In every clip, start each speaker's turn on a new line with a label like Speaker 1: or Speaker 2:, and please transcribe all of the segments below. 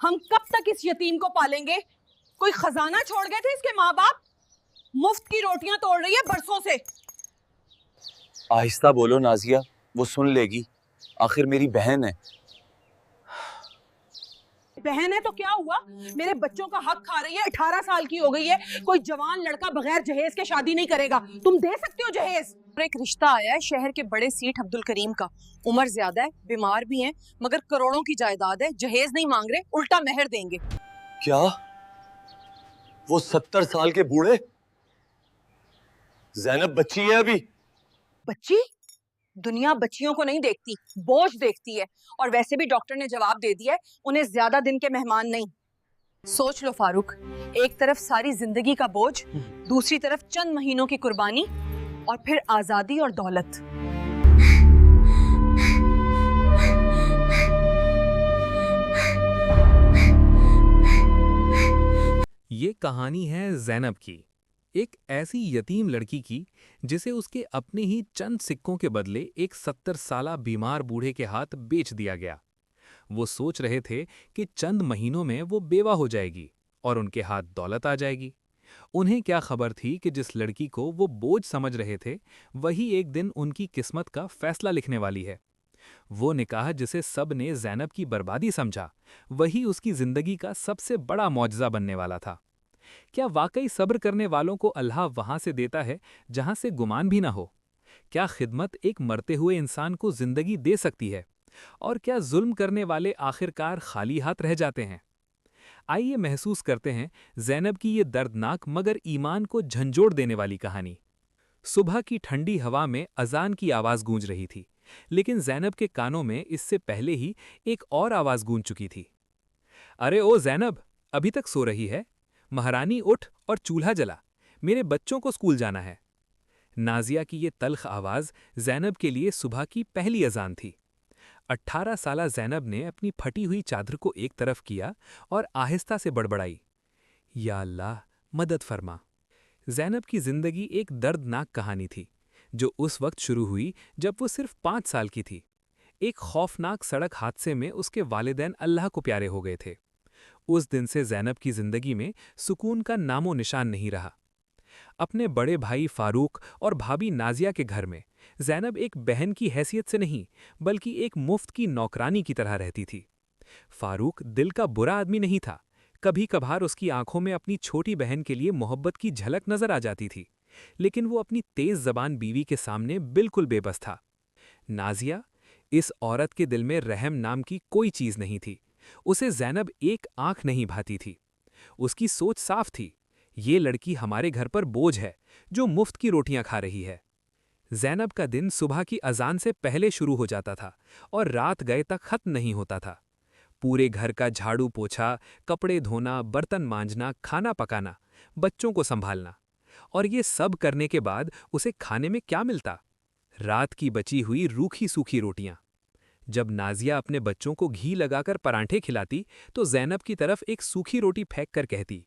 Speaker 1: हम कब तक इस यतीम को पालेंगे? कोई खजाना छोड़ गए थे इसके माँ बाप? मुफ्त की रोटियां तोड़ रही है बरसों से।
Speaker 2: आहिस्ता बोलो नाजिया, वो सुन लेगी। आखिर मेरी बहन है।
Speaker 1: बहन है तो क्या हुआ? मेरे बच्चों का हक खा रही है। 18 साल की हो गई है। कोई जवान लड़का बगैर जहेज के शादी नहीं करेगा। तुम दे सकते हो जहेज? एक रिश्ता आया है शहर के बड़े सीठ अब्दुल करीम का। उम्र ज्यादा है, बीमार भी हैं, मगर करोड़ों की जायदाद है। जहेज नहीं मांग रहे, उल्टा मेहर देंगे।
Speaker 2: क्या? वो 70 साल के बूढ़े? जैनब बच्ची है अभी।
Speaker 1: बच्ची? दुनिया बच्चियों को नहीं देखती, बोझ देखती है। और वैसे भी डॉक्टर ने जवाब दे दिया है, उन्हें ज्यादा दिन के मेहमान नहीं। सोच लो फारूक, एक तरफ सारी जिंदगी का बोझ, दूसरी तरफ चंद महीनों की कुर्बानी, और फिर आजादी और दौलत।
Speaker 3: ये कहानी है ज़ैनब की, एक ऐसी यतीम लड़की की जिसे उसके अपने ही चंद सिक्कों के बदले एक 70 साला बीमार बूढ़े के हाथ बेच दिया गया। वो सोच रहे थे कि चंद महीनों में वो बेवा हो जाएगी और उनके हाथ दौलत आ जाएगी। उन्हें क्या खबर थी कि जिस लड़की को वो बोझ समझ रहे थे, वही एक दिन उनकी किस्मत का फैसला लिखने वाली है। वो निकाह जिसे सब ने ज़ैनब की बर्बादी समझा, वही उसकी जिंदगी का सबसे बड़ा मौजज़ा बनने वाला था। क्या वाकई सब्र करने वालों को अल्लाह वहां से देता है जहां से गुमान भी ना हो? क्या खिदमत एक मरते हुए इंसान को जिंदगी दे सकती है? और क्या जुल्म करने वाले आखिरकार खाली हाथ रह जाते हैं? आइए महसूस करते हैं ज़ैनब की ये दर्दनाक मगर ईमान को झंझोड़ देने वाली कहानी। सुबह की ठंडी हवा में अजान की आवाज़ गूंज रही थी, लेकिन ज़ैनब के कानों में इससे पहले ही एक और आवाज़ गूंज चुकी थी। अरे ओ ज़ैनब, अभी तक सो रही है? महारानी उठ और चूल्हा जला, मेरे बच्चों को स्कूल जाना है। नाजिया की ये तल्ख आवाज़ ज़ैनब के लिए सुबह की पहली अजान थी। 18 साला ज़ैनब ने अपनी फटी हुई चादर को एक तरफ किया और आहिस्ता से बड़बड़ाई, या अल्लाह, मदद फरमा। ज़ैनब की ज़िंदगी एक दर्दनाक कहानी थी, जो उस वक्त शुरू हुई जब वो सिर्फ 5 साल की थी। एक खौफनाक सड़क हादसे में उसके वालिदैन अल्लाह को प्यारे हो गए थे। उस दिन से ज़ैनब की जिंदगी में सुकून का नामो निशान नहीं रहा। अपने बड़े भाई फारूक और भाभी नाजिया के घर में ज़ैनब एक बहन की हैसियत से नहीं, बल्कि एक मुफ्त की नौकरानी की तरह रहती थी। फारूक दिल का बुरा आदमी नहीं था। कभी कभार उसकी आंखों में अपनी छोटी बहन के लिए मोहब्बत की झलक नजर आ जाती थी, लेकिन वो अपनी तेज जबान बीवी के सामने बिल्कुल बेबस था। नाजिया, इस औरत के दिल में रहम नाम की कोई चीज नहीं थी। उसे ज़ैनब एक आंख नहीं भाती थी। उसकी सोच साफ थी, ये लड़की हमारे घर पर बोझ है, जो मुफ्त की रोटियां खा रही है। ज़ैनब का दिन सुबह की अजान से पहले शुरू हो जाता था और रात गए तक खत्म नहीं होता था। पूरे घर का झाड़ू पोछा, कपड़े धोना, बर्तन मांजना, खाना पकाना, बच्चों को संभालना, और ये सब करने के बाद उसे खाने में क्या मिलता? रात की बची हुई रूखी सूखी रोटियां। जब नाजिया अपने बच्चों को घी लगाकर परांठे खिलाती, तो ज़ैनब की तरफ एक सूखी रोटी फेंक कर कहती,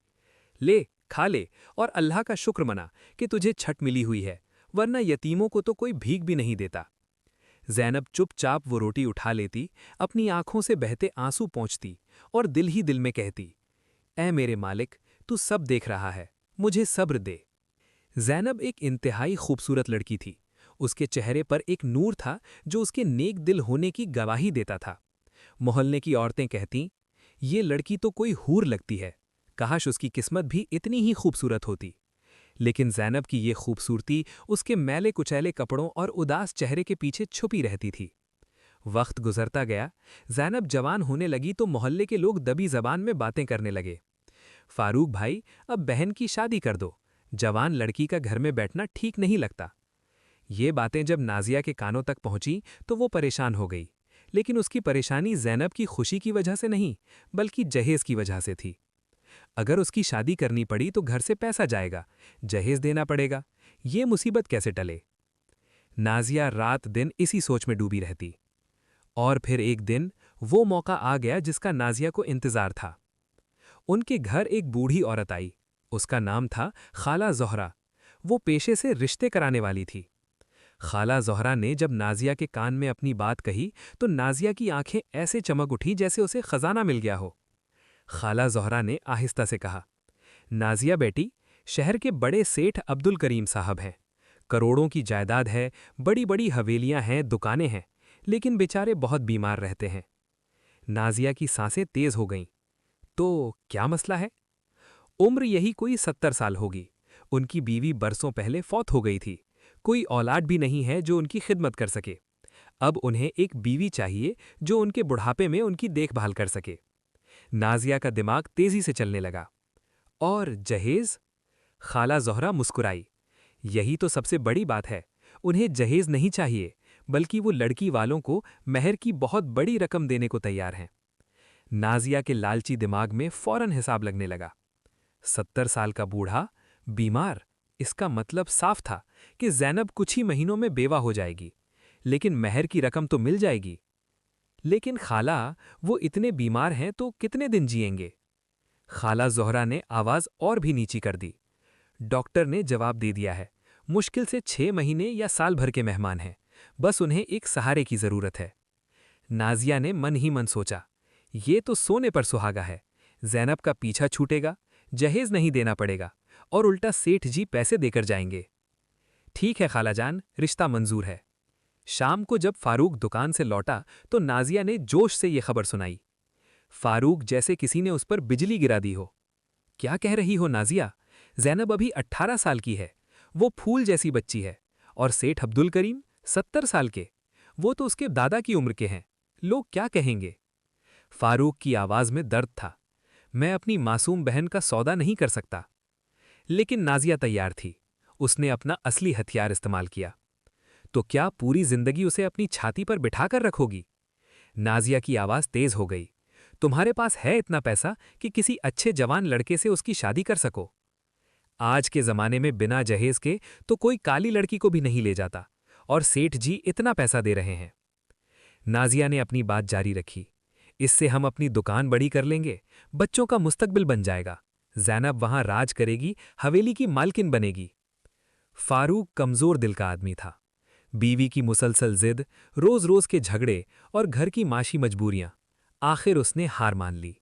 Speaker 3: ले, खा ले, और अल्लाह का शुक्र मना कि तुझे छठ मिली हुई है, वरना यतीमों को तो कोई भीख भी नहीं देता। ज़ैनब चुपचाप वो रोटी उठा लेती, अपनी आंखों से बहते आंसू पोंछती और दिल ही दिल में कहती, ऐ मेरे मालिक, तू सब देख रहा है, मुझे सब्र दे। ज़ैनब एक इंतहाई खूबसूरत लड़की थी। उसके चेहरे पर एक नूर था जो उसके नेक दिल होने की गवाही देता था। मोहल्ले की औरतें कहतीं, ये लड़की तो कोई हूर लगती है, काश उसकी किस्मत भी इतनी ही खूबसूरत होती। लेकिन ज़ैनब की ये खूबसूरती उसके मैले कुचैले कपड़ों और उदास चेहरे के पीछे छुपी रहती थी। वक्त गुजरता गया, ज़ैनब जवान होने लगी तो मोहल्ले के लोग दबी जबान में बातें करने लगे। फारूक भाई, अब बहन की शादी कर दो, जवान लड़की का घर में बैठना ठीक नहीं लगता। ये बातें जब नाजिया के कानों तक पहुंची तो वो परेशान हो गई, लेकिन उसकी परेशानी ज़ैनब की खुशी की वजह से नहीं, बल्कि जहेज की वजह से थी। अगर उसकी शादी करनी पड़ी तो घर से पैसा जाएगा, जहेज देना पड़ेगा, ये मुसीबत कैसे टले? नाजिया रात दिन इसी सोच में डूबी रहती। और फिर एक दिन वो मौका आ गया जिसका नाजिया को इंतजार था। उनके घर एक बूढ़ी औरत आई। उसका नाम था खाला ज़ोहरा। वो पेशे से रिश्ते कराने वाली थी। खाला ज़ोहरा ने जब नाजिया के कान में अपनी बात कही तो नाजिया की आंखें ऐसे चमक उठी जैसे उसे खजाना मिल गया हो। खाला ज़ोहरा ने आहिस्ता से कहा, नाजिया बेटी, शहर के बड़े सेठ अब्दुल करीम साहब हैं। करोड़ों की जायदाद है, बड़ी बड़ी हवेलियां हैं, दुकानें हैं, लेकिन बेचारे बहुत बीमार रहते हैं। नाजिया की सांसें तेज हो गईं। तो क्या मसला है? उम्र यही कोई 70 साल होगी। उनकी बीवी बरसों पहले फौत हो गई थी। कोई औलाद भी नहीं है जो उनकी खिदमत कर सके। अब उन्हें एक बीवी चाहिए जो उनके बुढ़ापे में उनकी देखभाल कर सके। नाजिया का दिमाग तेजी से चलने लगा। और जहेज? खाला ज़ोहरा मुस्कुराई। यही तो सबसे बड़ी बात है। उन्हें जहेज नहीं चाहिए, बल्कि वो लड़की वालों को महर की बहुत बड़ी रकम देने को तैयार हैं। नाजिया के लालची दिमाग में फौरन हिसाब लगने लगा। 70 साल का बूढ़ा, बीमार, इसका मतलब साफ था कि ज़ैनब कुछ ही महीनों में बेवा हो जाएगी, लेकिन महर की रकम तो मिल जाएगी। लेकिन खाला, वो इतने बीमार हैं तो कितने दिन जिएंगे? खाला ज़ोहरा ने आवाज़ और भी नीची कर दी। डॉक्टर ने जवाब दे दिया है, मुश्किल से 6 महीने या साल भर के मेहमान हैं, बस उन्हें एक सहारे की ज़रूरत है। नाजिया ने मन ही मन सोचा, ये तो सोने पर सुहागा है। ज़ैनब का पीछा छूटेगा, जहेज नहीं देना पड़ेगा और उल्टा सेठ जी पैसे देकर जाएंगे। ठीक है खालाजान, रिश्ता मंजूर है। शाम को जब फारूक दुकान से लौटा तो नाजिया ने जोश से ये खबर सुनाई। फारूक जैसे किसी ने उस पर बिजली गिरा दी हो। क्या कह रही हो नाजिया? ज़ैनब अभी 18 साल की है, वो फूल जैसी बच्ची है। और सेठ अब्दुल करीम 70 साल के, वो तो उसके दादा की उम्र के हैं। लोग क्या कहेंगे? फारूक की आवाज़ में दर्द था। मैं अपनी मासूम बहन का सौदा नहीं कर सकता। लेकिन नाजिया तैयार थी। उसने अपना असली हथियार इस्तेमाल किया। तो क्या पूरी जिंदगी उसे अपनी छाती पर बिठाकर रखोगी? नाजिया की आवाज़ तेज हो गई। तुम्हारे पास है इतना पैसा कि किसी अच्छे जवान लड़के से उसकी शादी कर सको? आज के ज़माने में बिना जहेज के तो कोई काली लड़की को भी नहीं ले जाता, और सेठ जी इतना पैसा दे रहे हैं। नाजिया ने अपनी बात जारी रखी। इससे हम अपनी दुकान बड़ी कर लेंगे, बच्चों का मुस्तकबिल बन जाएगा, ज़ैनब वहां राज करेगी, हवेली की मालकिन बनेगी। फारूक कमज़ोर दिल का आदमी था। बीवी की मुसलसल जिद, रोज़ रोज़ के झगड़े और घर की माशी मजबूरियां, आखिर उसने हार मान ली।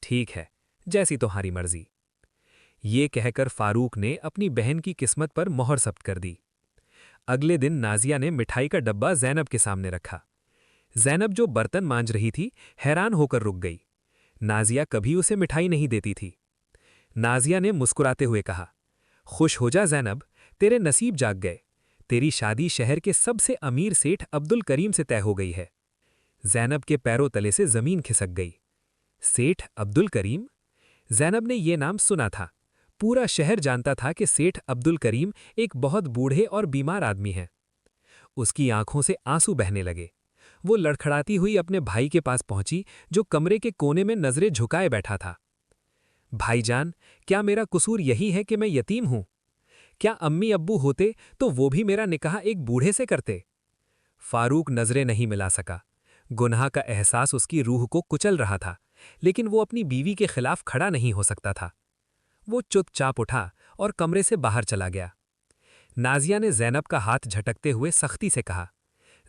Speaker 3: ठीक है, जैसी तुम्हारी मर्जी। ये कहकर फारूक ने अपनी बहन की किस्मत पर मोहर सब्त कर दी। अगले दिन नाजिया ने मिठाई का डब्बा ज़ैनब के सामने रखा। ज़ैनब जो बर्तन मांज रही थी, हैरान होकर रुक गई। नाजिया कभी उसे मिठाई नहीं देती थी। नाजिया ने मुस्कुराते हुए कहा, खुश हो जा ज़ैनब, तेरे नसीब जाग गए। तेरी शादी शहर के सबसे अमीर सेठ अब्दुल करीम से तय हो गई है। ज़ैनब के पैरों तले से ज़मीन खिसक गई। सेठ अब्दुल करीम? ज़ैनब ने ये नाम सुना था। पूरा शहर जानता था कि सेठ अब्दुल करीम एक बहुत बूढ़े और बीमार आदमी हैं। उसकी आंखों से आंसू बहने लगे। वो लड़खड़ाती हुई अपने भाई के पास पहुंची, जो कमरे के कोने में नजरें झुकाए बैठा था। भाईजान, क्या मेरा कसूर यही है कि मैं यतीम हूं? क्या अम्मी अब्बू होते तो वो भी मेरा निकाह एक बूढ़े से करते? फारूक नजरें नहीं मिला सका। गुनाह का एहसास उसकी रूह को कुचल रहा था, लेकिन वो अपनी बीवी के खिलाफ खड़ा नहीं हो सकता था। वो चुपचाप उठा और कमरे से बाहर चला गया। नाजिया ने ज़ैनब का हाथ झटकते हुए सख्ती से कहा,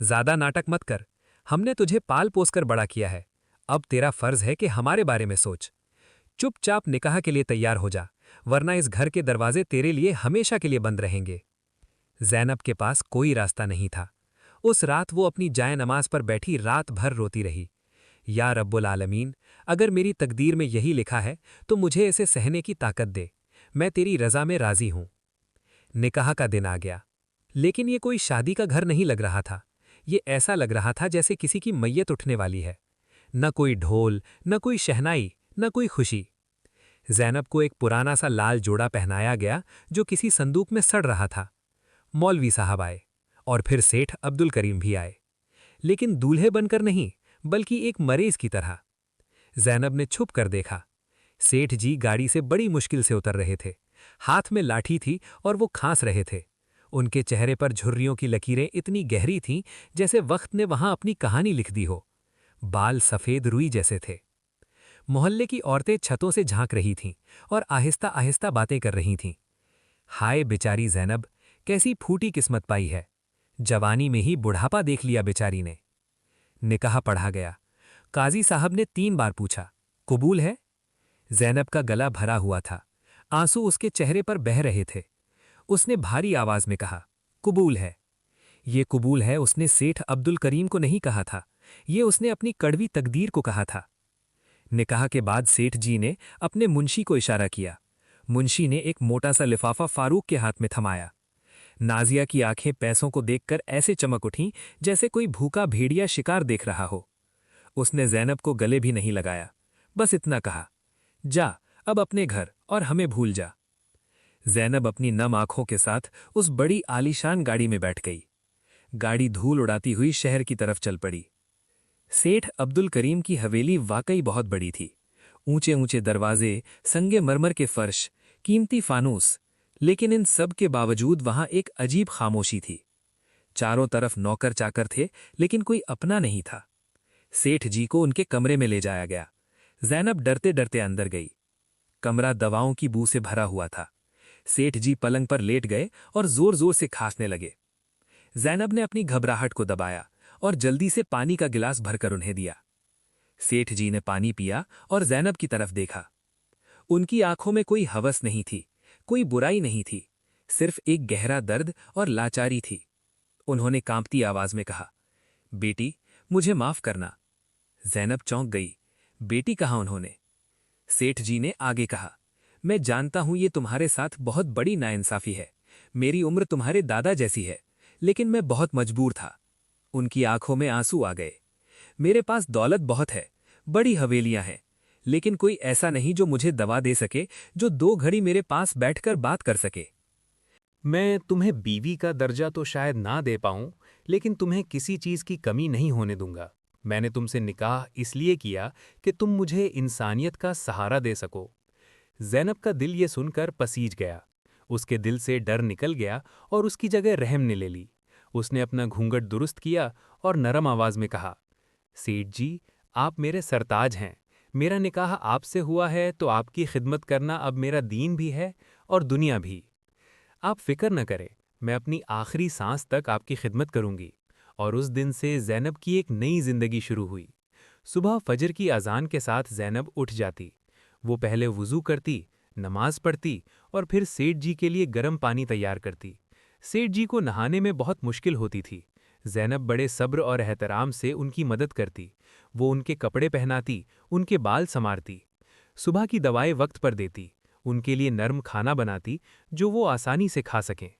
Speaker 3: ज़्यादा नाटक मत कर। हमने तुझे पाल पोस कर बड़ा किया है। अब तेरा फर्ज है कि हमारे बारे में सोच। चुपचाप निकाह के लिए तैयार हो जा, वरना इस घर के दरवाजे तेरे लिए हमेशा के लिए बंद रहेंगे। ज़ैनब के पास कोई रास्ता नहीं था। उस रात वो अपनी जाए नमाज पर बैठी रात भर रोती रही। या रब्बुल आलमीन, अगर मेरी तकदीर में यही लिखा है तो मुझे इसे सहने की ताकत दे। मैं तेरी रज़ा में राज़ी हूं। निकाह का दिन आ गया, लेकिन ये कोई शादी का घर नहीं लग रहा था। ये ऐसा लग रहा था जैसे किसी की मैयत उठने वाली है। न कोई ढोल, न कोई शहनाई, न कोई खुशी। ज़ैनब को एक पुराना सा लाल जोड़ा पहनाया गया जो किसी संदूक में सड़ रहा था। मौलवी साहब आए और फिर सेठ अब्दुल करीम भी आए, लेकिन दूल्हे बनकर नहीं, बल्कि एक मरीज की तरह। ज़ैनब ने छुप कर देखा। सेठ जी गाड़ी से बड़ी मुश्किल से उतर रहे थे। हाथ में लाठी थी और वो खांस रहे थे। उनके चेहरे पर झुर्रियों की लकीरें इतनी गहरी थीं जैसे वक्त ने वहां अपनी कहानी लिख दी हो। बाल सफ़ेद रुई जैसे थे। मोहल्ले की औरतें छतों से झांक रही थीं और आहिस्ता आहिस्ता बातें कर रही थीं। हाय बेचारी ज़ैनब, कैसी फूटी किस्मत पाई है। जवानी में ही बुढ़ापा देख लिया बेचारी ने। निकाह पढ़ा गया। काजी साहब ने 3 बार पूछा, कबूल है?
Speaker 4: ज़ैनब का गला भरा हुआ था, आंसू उसके चेहरे पर बह रहे थे। उसने भारी आवाज में कहा, कबूल है। ये कबूल है उसने सेठ अब्दुल करीम को नहीं कहा था, ये उसने अपनी कड़वी तकदीर को कहा था। निकाह के बाद सेठ जी ने अपने मुंशी को इशारा किया। मुंशी ने एक मोटा सा लिफाफा फारूक के हाथ में थमाया। नाजिया की आंखें पैसों को देखकर ऐसे चमक उठीं जैसे कोई भूखा भेड़िया शिकार देख रहा हो। उसने ज़ैनब को गले भी नहीं लगाया, बस इतना कहा, जा अब अपने घर और हमें भूल जा। ज़ैनब अपनी नम आंखों के साथ उस बड़ी आलीशान गाड़ी में बैठ गई। गाड़ी धूल उड़ाती हुई शहर की तरफ चल पड़ी। सेठ अब्दुल करीम की हवेली वाकई बहुत बड़ी थी। ऊंचे ऊंचे दरवाजे, संगे मरमर के फर्श, कीमती फानूस, लेकिन इन सब के बावजूद वहां एक अजीब खामोशी थी। चारों तरफ नौकर चाकर थे, लेकिन कोई अपना नहीं था। सेठ जी को उनके कमरे में ले जाया गया। ज़ैनब डरते डरते अंदर गई। कमरा दवाओं की बू से भरा हुआ था। सेठ जी पलंग पर लेट गए और जोर जोर से खांसने लगे। ज़ैनब ने अपनी घबराहट को दबाया और जल्दी से पानी का गिलास भरकर उन्हें दिया। सेठ जी ने पानी पिया और ज़ैनब की तरफ देखा। उनकी आंखों में कोई हवस नहीं थी, कोई बुराई नहीं थी, सिर्फ एक गहरा दर्द और लाचारी थी। उन्होंने कांपती आवाज में कहा, बेटी, मुझे माफ करना। ज़ैनब चौंक गई। बेटी कहा उन्होंने? सेठ जी ने आगे कहा, मैं जानता हूं ये तुम्हारे साथ बहुत बड़ी नाइंसाफी है। मेरी उम्र तुम्हारे दादा जैसी है, लेकिन मैं बहुत मजबूर था। उनकी आंखों में आंसू आ गए। मेरे पास दौलत बहुत है, बड़ी हवेलियां हैं, लेकिन कोई ऐसा नहीं जो मुझे दवा दे सके, जो 2 घड़ी मेरे पास बैठकर बात कर सके।
Speaker 3: मैं तुम्हें बीवी का दर्जा तो शायद ना दे पाऊं, लेकिन तुम्हें किसी चीज की कमी नहीं होने दूंगा। मैंने तुमसे निकाह इसलिए किया कि तुम मुझे इंसानियत का सहारा दे सको। ज़ैनब का दिल ये सुनकर पसीज गया। उसके दिल से डर निकल गया और उसकी जगह रहम ने ले ली। उसने अपना घूंघट दुरुस्त किया और नरम आवाज में कहा, सेठ जी, आप मेरे सरताज हैं। मेरा निकाह आपसे हुआ है तो आपकी खिदमत करना अब मेरा दीन भी है और दुनिया भी। आप फिक्र न करें, मैं अपनी आखिरी सांस तक आपकी खिदमत करूंगी। और उस दिन से ज़ैनब की एक नई जिंदगी शुरू हुई। सुबह फजर की अजान के साथ ज़ैनब उठ जाती। वो पहले वुज़ू करती, नमाज पढ़ती और फिर सेठ जी के लिए गर्म पानी तैयार करती। सेठ जी को नहाने में बहुत मुश्किल होती थी। ज़ैनब बड़े सब्र और एहतराम से उनकी मदद करती। वो उनके कपड़े पहनाती, उनके बाल संवारती, सुबह की दवाएं वक्त पर देती, उनके लिए नर्म खाना बनाती जो वो आसानी से खा सकें।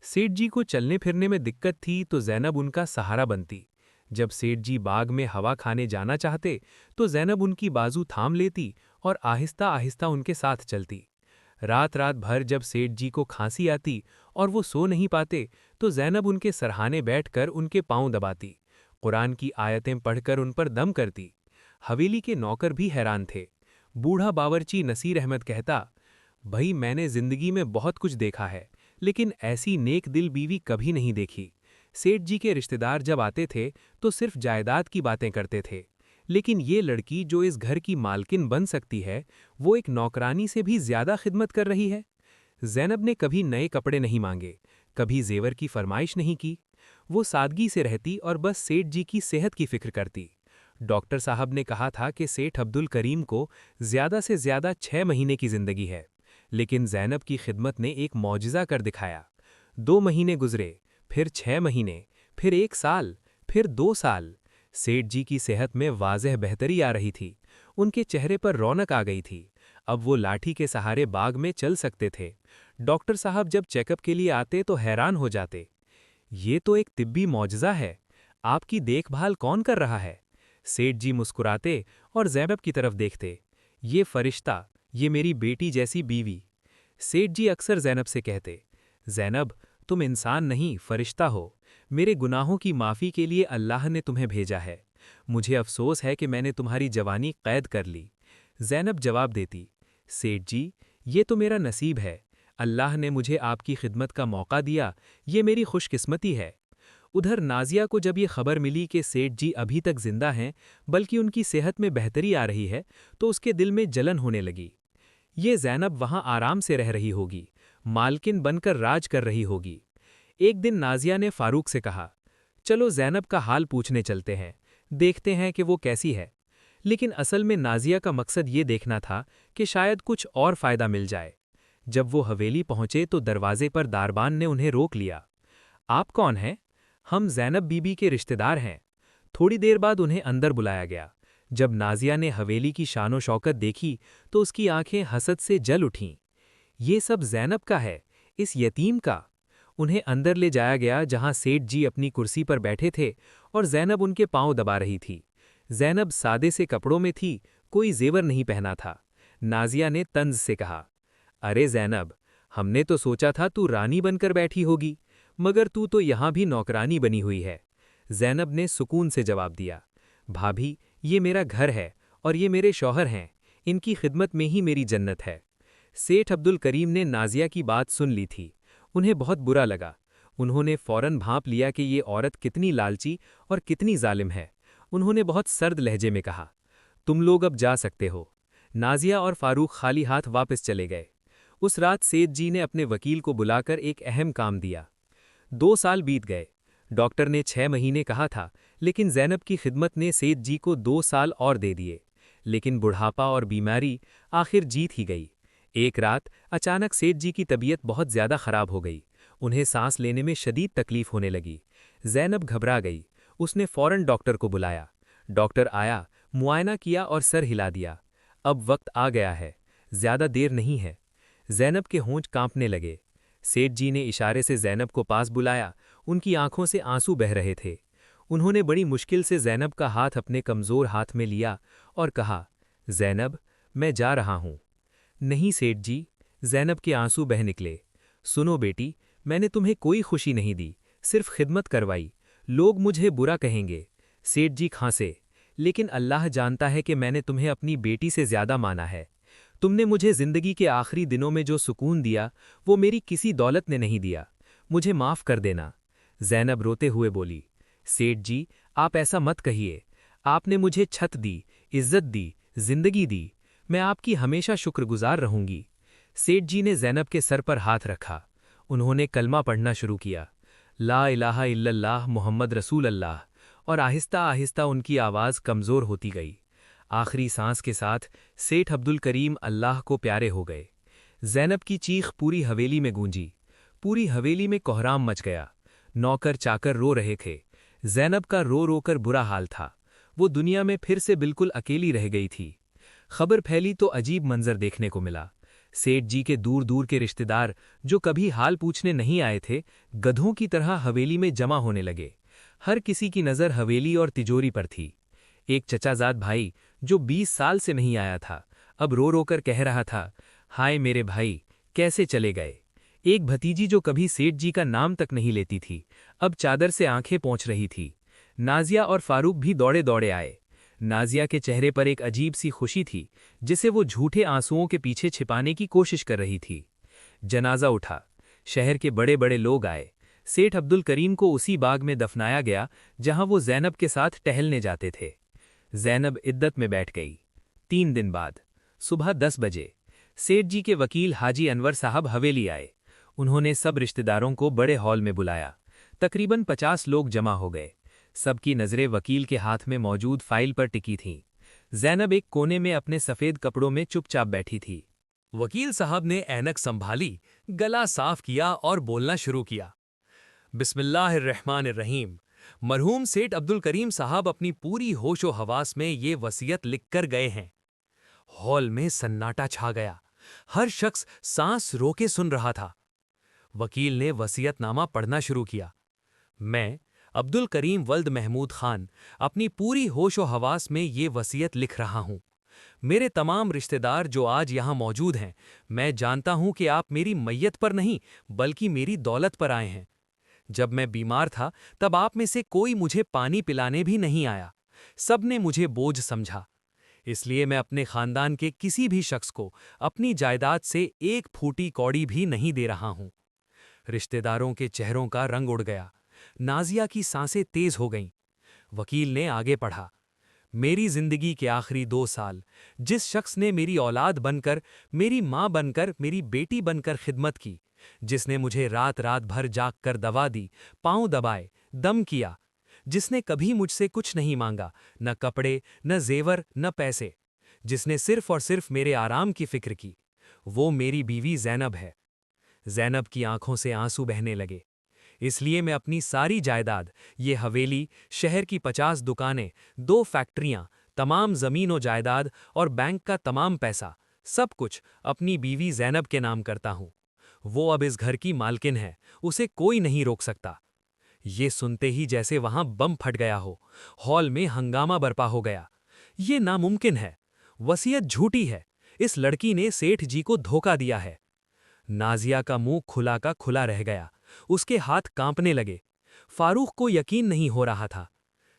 Speaker 3: सेठ जी को चलने फिरने में दिक्कत थी तो ज़ैनब उनका सहारा बनती। जब सेठ जी बाग में हवा खाने जाना चाहते तो ज़ैनब उनकी बाजू थाम लेती और आहिस्ता आहिस्ता उनके साथ चलती। रात रात भर जब सेठ जी को खांसी आती और वो सो नहीं पाते तो ज़ैनब उनके सरहाने बैठकर उनके पांव दबाती, कुरान की आयतें पढ़कर उन पर दम करती। हवेली के नौकर भी हैरान थे। बूढ़ा बावर्ची नसीर अहमद कहता, भाई, मैंने जिंदगी में बहुत कुछ देखा है, लेकिन ऐसी नेक दिल बीवी कभी नहीं देखी। सेठ जी के रिश्तेदार जब आते थे तो सिर्फ जायदाद की बातें करते थे, लेकिन ये लड़की जो इस घर की मालकिन बन सकती है, वो एक नौकरानी से भी ज्यादा खिदमत कर रही है। ज़ैनब ने कभी नए कपड़े नहीं मांगे, कभी जेवर की फरमाइश नहीं की। वो सादगी से रहती और बस सेठ जी की सेहत की फिक्र करती। डॉक्टर साहब ने कहा था कि सेठ अब्दुल करीम को ज्यादा से ज्यादा 6 महीने की जिंदगी है, लेकिन ज़ैनब की खिदमत ने एक मौजिज़ा कर दिखाया। 2 महीने गुजरे, फिर 6 महीने, फिर 1 साल, फिर 2 साल। सेठ जी की सेहत में वाज़ेह बेहतरी आ रही थी। उनके चेहरे पर रौनक आ गई थी। अब वो लाठी के सहारे बाग में चल सकते थे। डॉक्टर साहब जब चेकअप के लिए आते तो हैरान हो जाते। ये तो एक तिब्बी मौजज़ा है। आपकी देखभाल कौन कर रहा है? सेठ जी मुस्कुराते और ज़ैनब की तरफ देखते। ये फरिश्ता, ये मेरी बेटी जैसी बीवी। सेठ जी अक्सर ज़ैनब से कहते, ज़ैनब, तुम इंसान नहीं, फरिश्ता हो। मेरे गुनाहों की माफ़ी के लिए अल्लाह ने तुम्हें भेजा है। मुझे अफसोस है कि मैंने तुम्हारी जवानी कैद कर ली। ज़ैनब जवाब देती, सेठ जी, ये तो मेरा नसीब है। अल्लाह ने मुझे आपकी खिदमत का मौका दिया, ये मेरी खुशकिस्मती है। उधर नाजिया को जब ये खबर मिली कि सेठ जी अभी तक जिंदा हैं, बल्कि उनकी सेहत में बेहतरी आ रही है, तो उसके दिल में जलन होने लगी। ये ज़ैनब वहाँ आराम से रह रही होगी, मालकिन बनकर राज कर रही होगी। एक दिन नाजिया ने फारूक से कहा, चलो ज़ैनब का हाल पूछने चलते हैं, देखते हैं कि वो कैसी है।
Speaker 4: लेकिन असल में नाजिया का मकसद ये देखना था कि शायद कुछ और फायदा मिल जाए। जब वो हवेली पहुंचे तो दरवाजे पर दारबान ने उन्हें रोक लिया। आप कौन हैं? हम ज़ैनब बीबी के रिश्तेदार हैं। थोड़ी देर बाद उन्हें अंदर बुलाया गया। जब नाजिया ने हवेली की शानो शौकत देखी तो उसकी आंखें हसद से जल उठीं। ये सब ज़ैनब का है, इस यतीम का। उन्हें अंदर ले जाया गया जहां सेठ जी अपनी कुर्सी पर बैठे थे और ज़ैनब उनके पांव दबा रही थी। ज़ैनब सादे से कपड़ों में थी, कोई जेवर नहीं पहना था। नाजिया ने तंज से कहा, अरे ज़ैनब, हमने तो सोचा था तू रानी बनकर बैठी होगी, मगर तू तो यहाँ भी नौकरानी बनी हुई है। ज़ैनब ने सुकून से जवाब दिया, भाभी, ये मेरा घर है और ये मेरे शौहर हैं, इनकी खिदमत में ही मेरी जन्नत है। सेठ अब्दुल करीम ने नाजिया की बात सुन ली थी। उन्हें बहुत बुरा लगा। उन्होंने फौरन भांप लिया कि ये औरत कितनी लालची और कितनी जालिम है। उन्होंने बहुत सर्द लहजे में कहा, तुम लोग अब जा सकते हो। नाजिया और फारूक खाली हाथ वापस चले गए। उस रात सेठ जी ने अपने वकील को बुलाकर एक अहम काम दिया। 2 साल बीत गए। डॉक्टर ने 6 महीने कहा था, लेकिन ज़ैनब की खिदमत ने सेठ जी को 2 साल और दे दिए। लेकिन बुढ़ापा और बीमारी आखिर जीत ही गई। एक रात अचानक सेठ जी की तबीयत बहुत ज़्यादा खराब हो गई। उन्हें सांस लेने में शदीद तकलीफ होने लगी। ज़ैनब घबरा गई। उसने फौरन डॉक्टर को बुलाया। डॉक्टर आया, मुआयना किया और सर हिला दिया। अब वक्त आ गया है, ज़्यादा देर नहीं है। ज़ैनब के होंठ कांपने लगे। सेठ जी ने इशारे से ज़ैनब को पास बुलाया। उनकी आंखों से आंसू बह रहे थे। उन्होंने बड़ी मुश्किल से ज़ैनब का हाथ अपने कमज़ोर हाथ में लिया और कहा, ज़ैनब, मैं जा रहा हूँ। नहीं सेठ जी, ज़ैनब के आंसू बह निकले। सुनो बेटी, मैंने तुम्हें कोई खुशी नहीं दी, सिर्फ खिदमत करवाई। लोग मुझे बुरा कहेंगे। सेठ जी खांसे, लेकिन अल्लाह जानता है कि मैंने तुम्हें अपनी बेटी से ज़्यादा माना है। तुमने मुझे ज़िंदगी के आखिरी दिनों में जो सुकून दिया, वो मेरी किसी दौलत ने नहीं दिया। मुझे माफ़ कर देना। ज़ैनब रोते हुए बोली, सेठ जी, आप ऐसा मत कहिए। आपने मुझे छत दी, इज्जत दी, जिंदगी दी। मैं आपकी हमेशा शुक्रगुजार रहूंगी। सेठ जी ने ज़ैनब के सर पर हाथ रखा। उन्होंने कलमा पढ़ना शुरू किया, ला इलाहा इल्लल्लाह मुहम्मद रसूल अल्लाह, और आहिस्ता आहिस्ता उनकी आवाज़ कमज़ोर होती गई। आखिरी सांस के साथ सेठ अब्दुल करीम अल्लाह को प्यारे हो गए। ज़ैनब की चीख पूरी हवेली में गूंजी। पूरी हवेली में कोहराम मच गया। नौकर चाकर रो रहे थे। ज़ैनब का रो रो कर बुरा हाल था। वो दुनिया में फिर से बिल्कुल अकेली रह गई थी। खबर फैली तो अजीब मंजर देखने को मिला। सेठ जी के दूर दूर के रिश्तेदार, जो कभी हाल पूछने नहीं आए थे, गधों की तरह हवेली में जमा होने लगे। हर किसी की नज़र हवेली और तिजोरी पर थी। एक चचाजाद भाई, जो 20 साल से नहीं आया था, अब रो रो कर कह रहा था, हाय मेरे भाई, कैसे चले गए। एक भतीजी जो कभी सेठ जी का नाम तक नहीं लेती थी, अब चादर से आंखें पोंछ रही थी। नाजिया और फारूक भी दौड़े दौड़े आए। नाजिया के चेहरे पर एक अजीब सी खुशी थी, जिसे वो झूठे आंसुओं के पीछे छिपाने की कोशिश कर रही थी। जनाजा उठा। शहर के बड़े बड़े लोग आए। सेठ अब्दुल करीम को उसी बाग में दफनाया गया जहां वो ज़ैनब के साथ टहलने जाते थे। ज़ैनब इद्दत में बैठ गई। 3 दिन बाद सुबह 10 बजे सेठ जी के वकील हाजी अनवर साहब हवेली आए। उन्होंने सब रिश्तेदारों को बड़े हॉल में बुलाया। तकरीबन 50 लोग जमा हो गए। सबकी नज़रें वकील के हाथ में मौजूद फाइल पर टिकी थीं। ज़ैनब एक कोने में अपने सफ़ेद कपड़ों में चुपचाप बैठी थी।
Speaker 3: वकील साहब ने ऐनक संभाली, गला साफ किया और बोलना शुरू किया। बिस्मिल्लाहिर्रहमानिर्रहीम। मरहूम सेठ अब्दुल करीम साहब अपनी पूरी होशो हवास में ये वसीयत लिखकर गए हैं। हॉल में सन्नाटा छा गया। हर शख्स सांस रोके सुन रहा था। वकील ने वसीयतनामा पढ़ना शुरू किया। मैं अब्दुल करीम वल्द महमूद खान अपनी पूरी होशो हवास में ये वसीयत लिख रहा हूं। मेरे तमाम रिश्तेदार जो आज यहां मौजूद हैं, मैं जानता हूं कि आप मेरी मैयत पर नहीं बल्कि मेरी दौलत पर आए हैं। जब मैं बीमार था तब आप में से कोई मुझे पानी पिलाने भी नहीं आया। सबने मुझे बोझ समझा। इसलिए मैं अपने खानदान के किसी भी शख्स को अपनी जायदाद से एक फूटी कौड़ी भी नहीं दे रहा हूं। रिश्तेदारों के चेहरों का रंग उड़ गया। नाजिया की सांसें तेज हो गईं। वकील ने आगे पढ़ा, मेरी जिंदगी के आखिरी 2 साल जिस शख्स ने मेरी औलाद बनकर, मेरी माँ बनकर, मेरी बेटी बनकर खिदमत की, जिसने मुझे रात रात भर जाग कर दवा दी, पांव दबाए, दम किया,
Speaker 4: जिसने कभी मुझसे कुछ नहीं मांगा, न कपड़े, न जेवर, न पैसे, जिसने सिर्फ और सिर्फ मेरे आराम की फिक्र की, वो मेरी बीवी ज़ैनब है। ज़ैनब की आंखों से आंसू बहने लगे। इसलिए मैं अपनी सारी जायदाद, ये हवेली, शहर की 50 दुकानें, 2 फैक्ट्रियां, तमाम ज़मीन और जायदाद और बैंक का तमाम पैसा, सब कुछ अपनी बीवी ज़ैनब के नाम करता हूं। वो अब इस घर की मालकिन है, उसे कोई नहीं रोक सकता। ये सुनते ही जैसे वहां बम फट गया हो, हॉल में हंगामा बरपा हो गया। ये नामुमकिन है, वसीयत झूठी है, इस लड़की ने सेठ जी को धोखा दिया है। नाजिया का मुंह खुला का खुला रह गया, उसके हाथ कांपने लगे। फारूक को यकीन नहीं हो रहा था।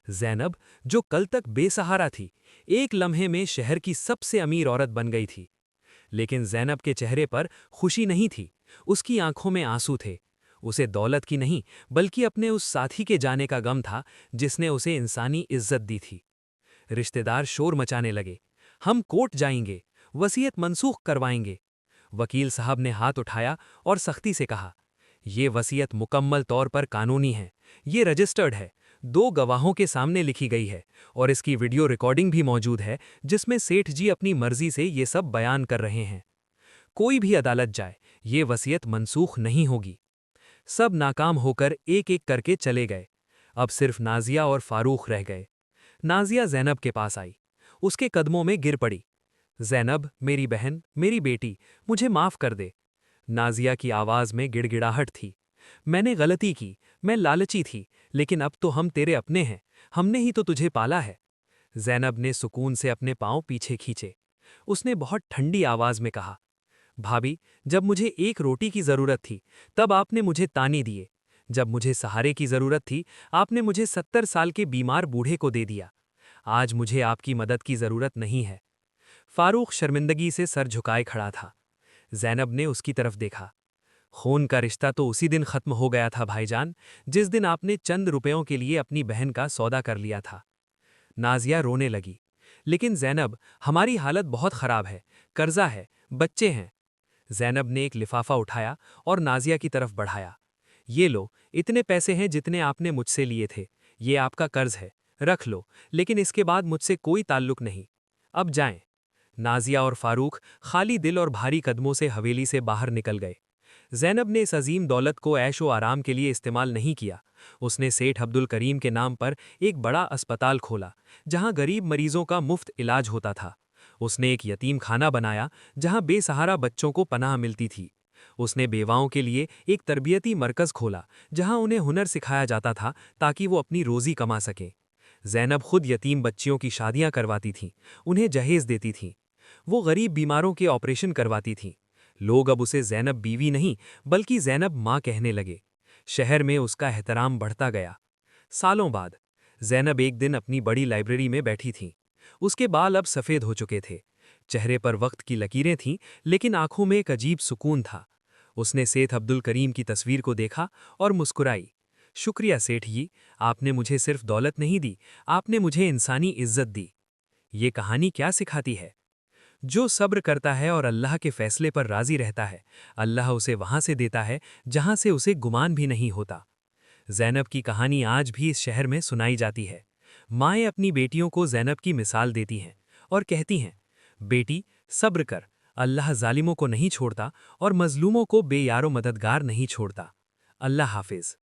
Speaker 4: ज़ैनब, जो कल तक बेसहारा थी, एक लम्हे में शहर की सबसे अमीर औरत बन गई थी। लेकिन ज़ैनब के चेहरे पर खुशी नहीं थी, उसकी आंखों में आंसू थे। उसे दौलत की नहीं, बल्कि अपने उस साथी के जाने का गम था, जिसने उसे इंसानी इज्जत दी थी। रिश्तेदार शोर मचाने लगे, हम कोर्ट जाएंगे, वसीयत मनसूख करवाएंगे। वकील साहब ने हाथ उठाया और सख्ती से कहा, ये वसीयत मुकम्मल तौर पर कानूनी है, ये रजिस्टर्ड है, 2 गवाहों के सामने लिखी गई है और इसकी वीडियो रिकॉर्डिंग भी मौजूद है, जिसमें सेठ जी अपनी मर्जी से ये सब बयान कर रहे हैं। कोई भी अदालत जाए, ये वसीयत मनसूख नहीं होगी। सब नाकाम होकर एक एक करके चले गए। अब सिर्फ नाजिया और फारूक रह गए। नाजिया ज़ैनब के पास आई, उसके कदमों में गिर पड़ी। ज़ैनब, मेरी बहन, मेरी बेटी, मुझे माफ़ कर दे। नाजिया की आवाज़ में गिड़गिड़ाहट थी। मैंने गलती की, मैं लालची थी, लेकिन अब तो हम तेरे अपने हैं, हमने ही तो तुझे पाला है। ज़ैनब ने सुकून से अपने पांव पीछे खींचे। उसने बहुत ठंडी आवाज़ में कहा, भाभी, जब मुझे एक रोटी की ज़रूरत थी, तब आपने मुझे ताने दिए। जब मुझे सहारे की ज़रूरत थी, आपने मुझे 70 साल के बीमार बूढ़े को दे दिया। आज मुझे आपकी मदद की ज़रूरत नहीं है। फारूक शर्मिंदगी से सर झुकाए खड़ा था। ज़ैनब ने उसकी तरफ देखा। खून का रिश्ता तो उसी दिन खत्म हो गया था भाईजान, जिस दिन आपने चंद रुपयों के लिए अपनी बहन का सौदा कर लिया था। नाजिया रोने लगी, लेकिन ज़ैनब, हमारी हालत बहुत ख़राब है, कर्जा है, बच्चे हैं। ज़ैनब ने एक लिफाफा उठाया और नाजिया की तरफ बढ़ाया। ये लो, इतने पैसे हैं जितने आपने मुझसे लिए थे, ये आपका कर्ज है, रख लो, लेकिन इसके बाद मुझसे कोई ताल्लुक नहीं। अब जाएं। नाजिया और फारूक खाली दिल और भारी कदमों से हवेली से बाहर निकल गए। ज़ैनब ने इस अजीम दौलत को ऐशो आराम के लिए इस्तेमाल नहीं किया। उसने सेठ अब्दुल करीम के नाम पर एक बड़ा अस्पताल खोला, जहां गरीब मरीजों का मुफ्त इलाज होता था। उसने एक यतीम खाना बनाया, जहां बेसहारा बच्चों को पनाह मिलती थी। उसने बेवाओं के लिए एक तरबियती मरकज़ खोला, जहां उन्हें हुनर सिखाया जाता था ताकि वो अपनी रोज़ी कमा सकें। ज़ैनब खुद यतीम बच्चियों की शादियां करवाती थीं, उन्हें जहेज देती थीं। वो गरीब बीमारों के ऑपरेशन करवाती थीं। लोग अब उसे ज़ैनब बीवी नहीं, बल्कि ज़ैनब माँ कहने लगे। शहर में उसका एहतराम बढ़ता गया। सालों बाद ज़ैनब एक दिन अपनी बड़ी लाइब्रेरी में बैठी थीं। उसके बाल अब सफ़ेद हो चुके थे। चेहरे पर वक्त की लकीरें थीं, लेकिन आंखों में एक अजीब सुकून था। उसने सेठ अब्दुल करीम की तस्वीर को देखा और मुस्कुराई। शुक्रिया सेठ जी, आपने मुझे सिर्फ दौलत नहीं दी, आपने मुझे इंसानी इज्जत दी। ये कहानी क्या सिखाती है? जो सब्र करता है और अल्लाह के फैसले पर राजी रहता है, अल्लाह उसे वहां से देता है जहां से उसे गुमान भी नहीं होता। ज़ैनब की कहानी आज भी इस शहर में सुनाई जाती है। माएँ अपनी बेटियों को ज़ैनब की मिसाल देती हैं और कहती हैं, बेटी, सब्र कर, अल्लाह जालिमों को नहीं छोड़ता और मजलूमों को बेयारो मददगार नहीं छोड़ता। अल्लाह हाफिज।